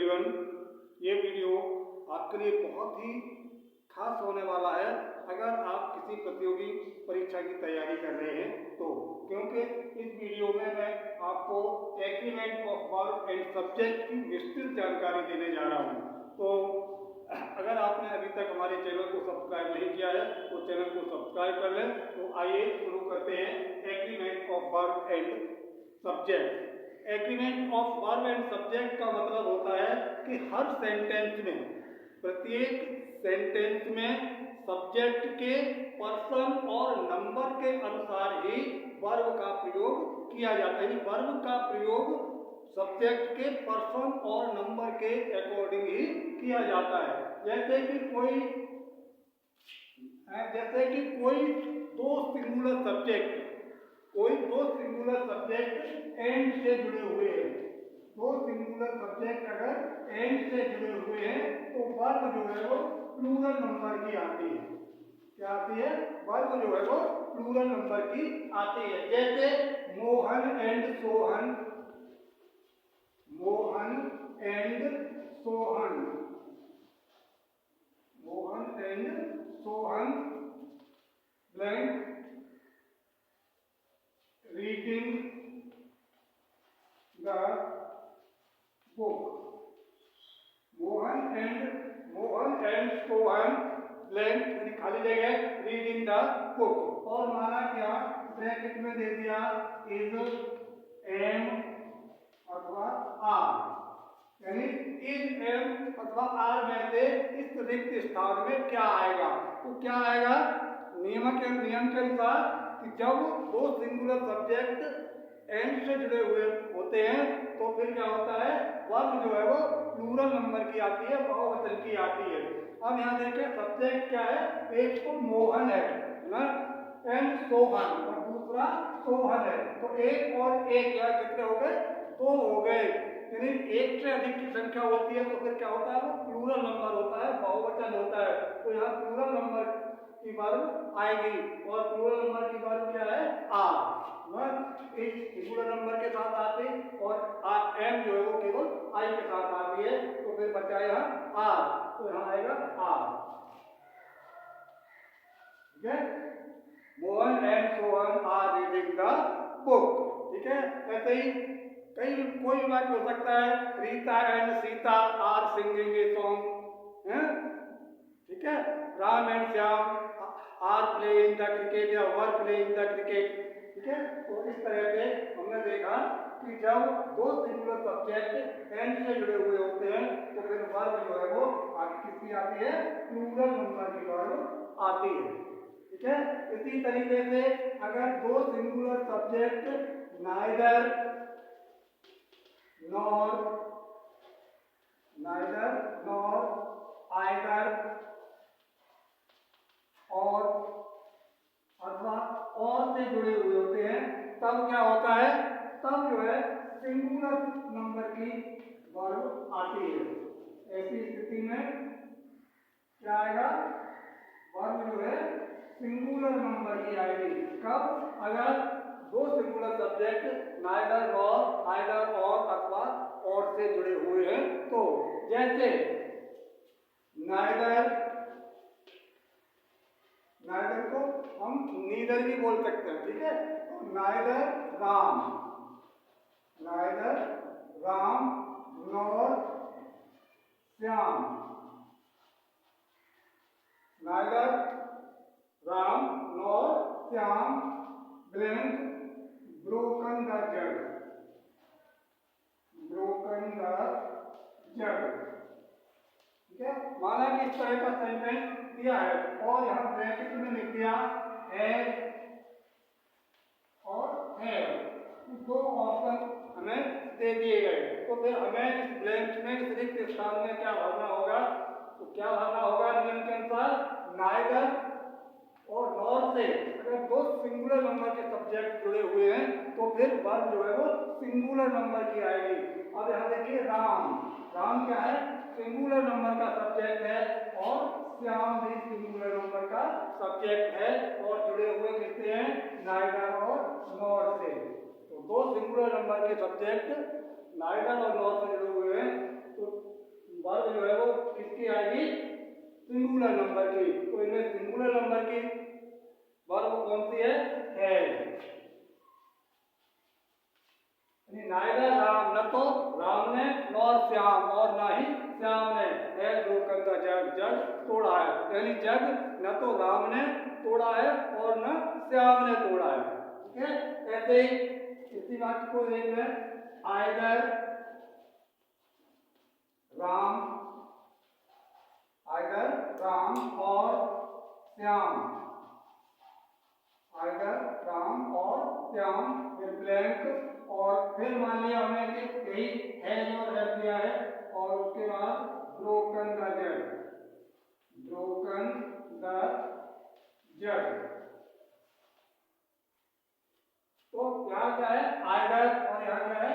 Everyone, ये video आपके लिए बहुत ही खास होने वाला है अगर आप किसी प्रतियोगी परीक्षा की तैयारी कर रहे हैं तो, क्योंकि इस वीडियो में मैं आपको agreement of verb and subject की विस्तृत जानकारी देने जा रहा हूँ। तो अगर आपने अभी तक हमारे चैनल को सब्सक्राइब नहीं किया है तो चैनल को सब्सक्राइब कर लें। तो आइए शुरू करते हैं agreement of verb and subject. Agreement of verb and subject का मतलब होता है कि हर सेंटेंस में, प्रत्येक सेंटेंस में सब्जेक्ट के पर्सन और नंबर के अनुसार ही वर्ब का प्रयोग किया जाता है। वर्ब का प्रयोग सब्जेक्ट के पर्सन और नंबर के अकॉर्डिंग ही किया जाता है। जैसे कि कोई दो सिंगुलर सब्जेक्ट एंड से जुड़े हुए हैं। दो सिंगुलर सब्जेक्ट अगर एंड से जुड़े हुए हैं तो वर्ब जो है वो प्लूरल नंबर की आती है। क्या आती है? वर्ब जो है वो प्लूरल नंबर की आती है। जैसे Mohan and Sohan, Mohan and Sohan, Mohan and Sohan blank reading the book. Mohan and Sohan blank यानी खाली जगह रीडिंग द बुक। और माना क्या ब्रैकेट में दे दिया इज एम अथवा आर, यानी इज एम अथवा आर में से इस रिक्त स्थान में क्या आएगा? तो क्या आएगा? नियम के अनुसार कि जब दो सिंगुलर सब्जेक्ट एंड से जुड़े हुए होते हैं तो फिर क्या होता है? वर्ब जो है वो प्लूरल नंबर की आती है, बहुवचन की आती है। अब यहाँ देखें सब्जेक्ट क्या है? एक तो मोहन है ना, एंड सोहन, और दूसरा सोहन है। तो एक और एक यहाँ कितने हो गए? दो हो गए। यानी एक से अधिक की संख्या होती है तो फिर क्या होता है? वो प्लूरल नंबर होता है, बहुवचन होता है। तो यहाँ प्लूरल नंबर की वर्ब आएगी और प्लूरल नंबर की वर्ब क्या है? आर। एक सिंगुलर नंबर के साथ आते और आर एम जो है वो केवल आई के साथ आती है। तो फिर बचा यहाँ आर, तो यहाँ आएगा आर। ठीक है, Mohan and Sohan are reading the book. ठीक है, ऐसे ही कोई भी वाक्य हो सकता है। Rita and Sita are singing a song. ठीक है, Ram and Shyam are playing the cricket या वर प्लेइंग द क्रिकेट। ठीक है, तो इस तरह से हमने देखा कि जब दो सिंगुलर सब्जेक्ट एंड से जुड़े हुए होते हैं तो फिर वर्ब जो है वो किसकी आती है? प्लूरल नंबर की वर्ब आती है। ठीक है, इसी तरीके से अगर दो singular subject neither nor either और अथवा और से जुड़े हुए होते हैं तब क्या होता है? तब जो है सिंगुलर नंबर की वर्ब आती है। ऐसी स्थिति में क्या आएगा? वर्ब जो है सिंगुलर नंबर की आएगी। कब? अगर दो singular subject neither nor either और अथवा और से जुड़े हुए हैं तो, जैसे नाइदर को हम नीदर भी बोल सकते हैं। ठीक है, तो neither Ram nor Shyam, neither Ram nor Shyam blank broken the जग, ठीक है। माना कि इस तरह का सेंटेंस दिया है और यहाँ ब्रैकेट में लिख दिया हैज और हैव, दो ऑप्शन हमें दे दिए गए। तो फिर हमें इस ब्लैंक में इस रिक्त स्थान में क्या भरना होगा? तो क्या भरना होगा नियम के अनुसार? नाइदर और नॉर से अगर दो सिंगुलर नंबर के सब्जेक्ट जुड़े हुए हैं तो फिर वर्ब जो है वो सिंगुलर नंबर की आएगी। अब यहाँ देखिए राम क्या है? सिंगुलर नंबर का सब्जेक्ट है और श्याम भी सिंगुलर नंबर का सब्जेक्ट है और जुड़े हुए किससे हैं? नाइदर और नॉर से। तो दो सिंगुलर नंबर के सब्जेक्ट नाइदर और नॉर से जुड़े हुए हैं तो वर्ब जो है वो किसकी आएगी, सिंगुलर नंबर की। तो इनमें सिंगुलर नंबर की वर्ब कौन सी है, नाइदर राम, न तो राम ने नॉर श्याम, और ना ही श्याम ने है ब्रोकन द जग, जग तोड़ा है। यानी जग न तो राम ने तोड़ा है और न श्याम ने तोड़ा है। ठीक है, ऐसे ही इसी वाक्य को देख लें, आइदर राम, आइदर राम और श्याम, आइदर राम और श्याम ब्लैंक, और फिर मान लिया हमने कि यही है और रख दिया है, और उसके बाद broken the jug, broken the जग। तो यहाँ क्या है, आइदर, और यहाँ क्या है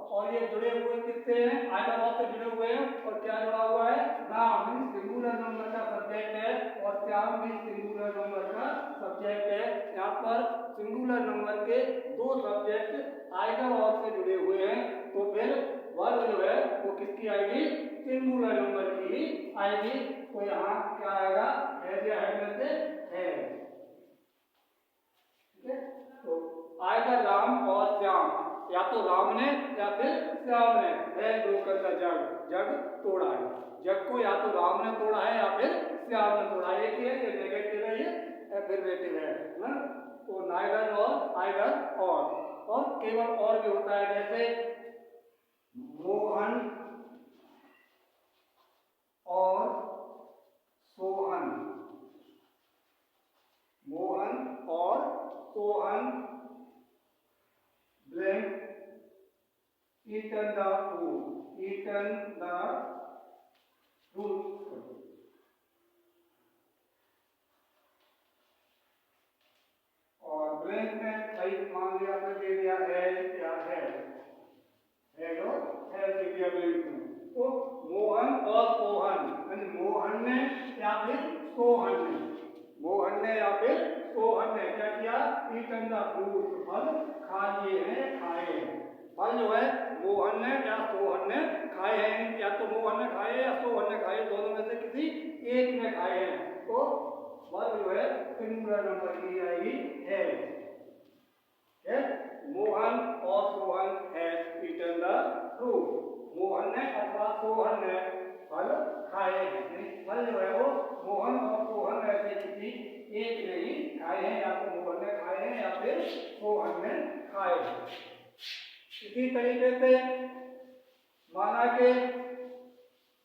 और ये जुड़े हुए किससे हैं, आइदर और से जुड़े हुए हैं, और क्या जुड़ा हुआ है, राम भी सिंगुलर नंबर का सब्जेक्ट है और श्याम भी सिंगुलर नंबर का सब्जेक्ट है। यहाँ पर सिंगुलर नंबर के दो सब्जेक्ट आइदर और से जुड़े हुए हैं, तो फिर वर्ब जो है वो किसकी आएगी, सिंगुलर नंबर की ही आएगी। तो यहाँ क्या आएगा, हैज या हैड में से है। ठीक है, तो आइदर राम और श्याम, या तो राम ने या फिर श्याम ने है ब्रोकन द जग, जग तोड़ा है। जग को या तो राम ने तोड़ा है या फिर श्याम ने तोड़ा है। एक ही है, ये नेगेटिव है, ये एफर्मेटिव है ना। तो नाइदर और आइदर और केवल और भी होता है, जैसे मोहन और सोहन, मोहन और Sohan blank eaten the food, eaten the fruit। और ब्लैंक में सही मान लिया तो दे दिया है या है लो है दे दिया ब्लैंक में। तो मोहन और सोहन, यानी मोहन ने या फिर सोहन ने, मोहन ने या फिर सोहन ने क्या किया, eaten the fruit, फल खा लिए हैं, खाए हैं। फल जो है मोहन ने या सोहन ने खाए हैं, या तो मोहन ने खाए या सोहन ने खाए, दोनों में से किसी एक ने खाए हैं। तो वर्ब जो है सिंगुलर नंबर की आएगी है। मोहन और Sohan has eaten the fruit, Mohan ने अथवा सोहन ने फल खाए हैं। फल जो है वो मोहन और सोहन में से किसी एक ने ही खाए हैं, या तो मोहन ने खाए हैं या फिर सोहन ने खाए हैं। इसी तरीके से माना कि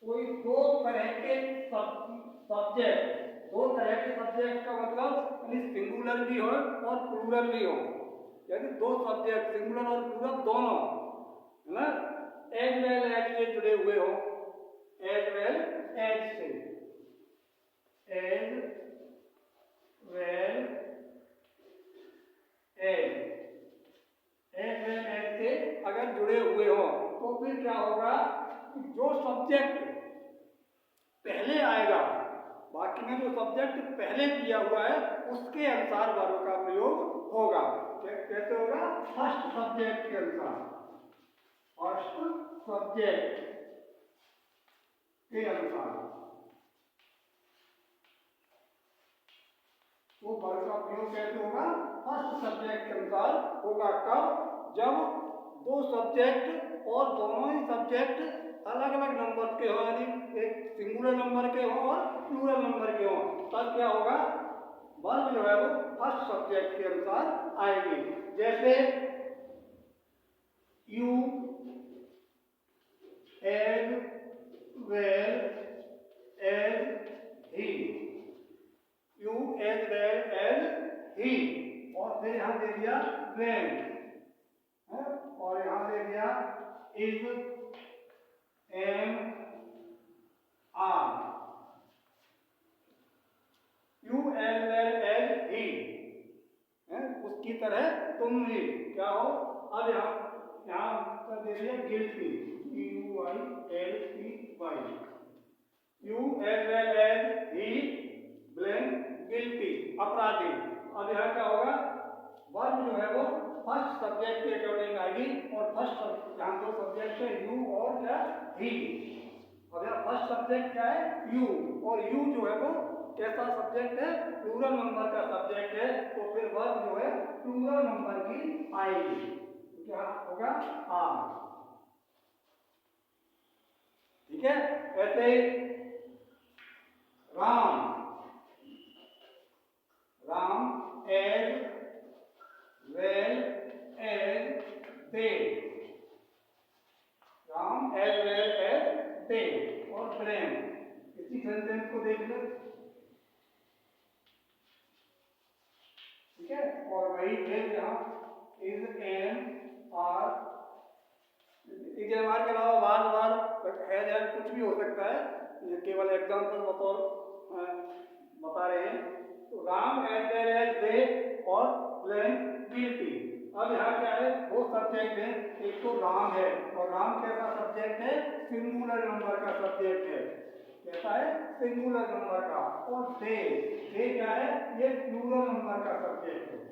कोई दो तरह के सब्जेक्ट, दो तरह के सब्जेक्ट का मतलब सिंगुलर भी हो और प्लूरल भी हो, यानी दो सब्जेक्ट सिंगुलर और प्लूरल दोनों है ना, एज वेल एज से जुड़े हुए हो, एज वेल एज से, as well as, as well as से अगर जुड़े हुए हो, तो फिर क्या होगा, जो सब्जेक्ट पहले आएगा, बाकी में जो सब्जेक्ट पहले दिया हुआ है उसके अनुसार वर्ब का प्रयोग होगा। कैसे होगा, फर्स्ट सब्जेक्ट के अनुसार, फर्स्ट सब्जेक्ट के अनुसार। तो वर्ब का प्रयोग कैसे होगा, फर्स्ट सब्जेक्ट के अनुसार होगा। कब, जब दो सब्जेक्ट और दोनों ही सब्जेक्ट अलग अलग नंबर के हो, यानी एक सिंगुलर नंबर के हो और प्लूरल नंबर के हो, तब क्या होगा, वर्ब जो है वो फर्स्ट सब्जेक्ट के अनुसार आएगी। जैसे you as well as he, you as well as he, और फिर यहां दे दिया ब्लैंक, और यहां दे दिया is am are, you as well as he, उसकी तरह तुम भी क्या हो। अब यहाँ दे दिया guilty, GUILTY, you as well as he blank guilty, अपराधी। अब यहाँ क्या होगा, वर्ब जो है वो फर्स्ट सब्जेक्ट के अकॉर्डिंग आएगी, और फर्स्ट यहाँ दो सब्जेक्ट है यू और क्या ही, अब यहाँ फर्स्ट सब्जेक्ट क्या है, यू, और यू जो है वो कैसा सब्जेक्ट है, प्लूरल नंबर का सब्जेक्ट है, तो फिर वर्ब जो है प्लूरल नंबर की आएगी, तो क्या होगा, आर। ठीक है, ऐसे ही Ram, Ram as well as they, Ram as well as they, और प्रेम, इसी सेंटेंस को देख लो। ठीक है, और वही फिर यहाँ इज एन आर, इजमार के अलावा बार बार है या कुछ भी हो सकता है, ये केवल एग्जाम्पल बतौर बता रहे हैं। तो Ram as well as they are plain guilty. अब यहाँ क्या है, दो सब्जेक्ट है, एक तो राम है, और राम कैसा सब्जेक्ट है, सिंगुलर नंबर का सब्जेक्ट है, कैसा है, सिंगुलर नंबर का, और दे क्या है, ये प्लूरल नंबर का सब्जेक्ट है।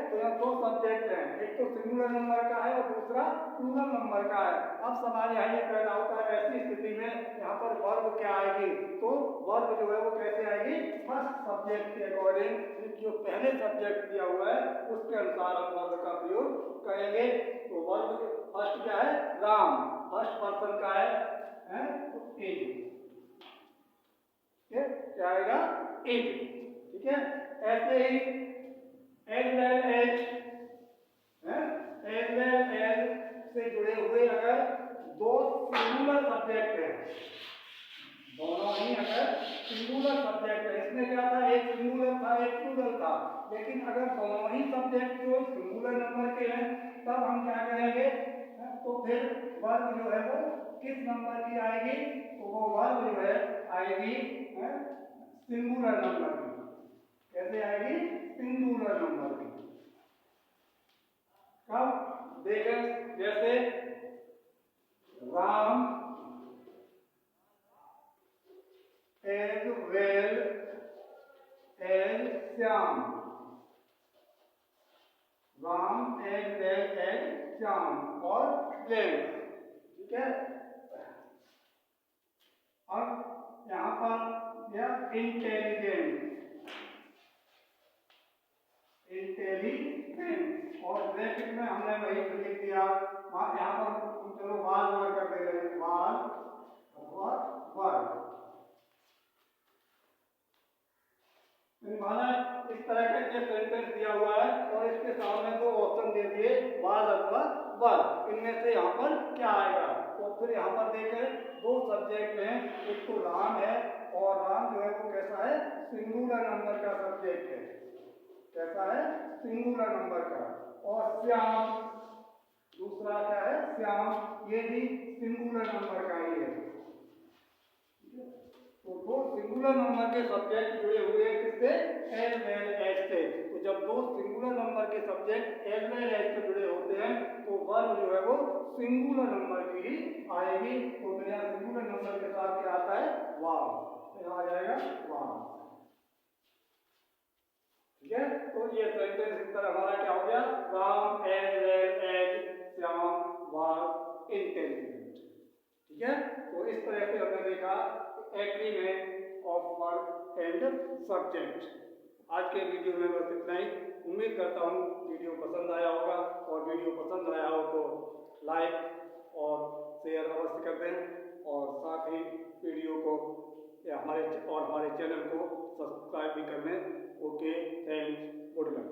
तो यहाँ दो सब्जेक्ट हैं, एक तो सिंगुलर नंबर का है और दूसरा प्लूरल नंबर का है। अब सवाल यहाँ ये पैदा होता है, ऐसी स्थिति में यहाँ पर वर्ब क्या आएगी, तो वर्ब जो है वो कैसे आएगी, फर्स्ट सब्जेक्ट के अकॉर्डिंग, जो पहले सब्जेक्ट दिया हुआ है उसके अनुसार हम वर्ब का प्रयोग करेंगे। तो वर्ब फर्स्ट क्या है, राम, फर्स्ट पर्सन का है तो इज, क्या आएगा, इज। ठीक है, ऐसे ही एज वेल एज से जुड़े हुए अगर दो सिंगुलर सब्जेक्ट हैं, दोनों ही अगर सिंगुलर सब्जेक्ट है, इसमें क्या था, एक सिंगुलर था एक प्लूरल था, लेकिन अगर दोनों ही सब्जेक्ट जो सिंगुलर नंबर के हैं तब हम क्या करेंगे, तो फिर वर्ब जो है वो किस नंबर की आएगी, तो वो वर्ब जो है आएगी सिंगुलर नंबर की। कैसे आएगी, सिंगुलर नंबर की। कब देखें, जैसे Ram as well as Shyam, Ram as well as Shyam are plain. ठीक है, अब यहाँ पर यह इंटेलिजेंट और ब्रैकेट में हमने वही लिख दिया, यहाँ पर चलो वाल वर्ग कर दे रहे हैं, वाल अथवा वर्ग। माना इस तरह का एक सेंटेंस दिया हुआ है और इसके सामने दो ऑप्शन दे दिए, वाल अथवा वर्ग, इनमें से यहाँ पर क्या आएगा, तो फिर यहाँ पर देखें दो सब्जेक्ट हैं, एक तो राम है, और राम जो है वो कैसा है, सिंगुलर नंबर का सब्जेक्ट है, कैसा है, सिंगुलर नंबर का, और श्याम दूसरा क्या है, श्याम, ये भी सिंगुलर नंबर का ही है। तो दो सिंगुलर नंबर के सब्जेक्ट जुड़े हुए हैं किससे, एज वेल एज से। तो जब दो सिंगुलर नंबर के सब्जेक्ट एज वेल एज से जुड़े होते हैं तो वर्ब जो है वो सिंगुलर नंबर की ही आएगी। तो यहाँ सिंगुलर नंबर के साथ क्या आता है, वाव, यहाँ आ जाएगा वाव। ठीक है, तो ये सेंटेंस इस तरह हमारा क्या हो गया, Ram as well as Shyam was intelligent. ठीक है, तो इस तरह से हमने देखा agreement of verb and subject. आज के वीडियो में बस इतना ही। उम्मीद करता हूँ वीडियो पसंद आया होगा, और वीडियो पसंद आया हो तो लाइक और शेयर अवश्य कर दें, और साथ ही वीडियो को हमारे चैनल को सब्सक्राइब भी कर लें। Okay, thanks, good luck.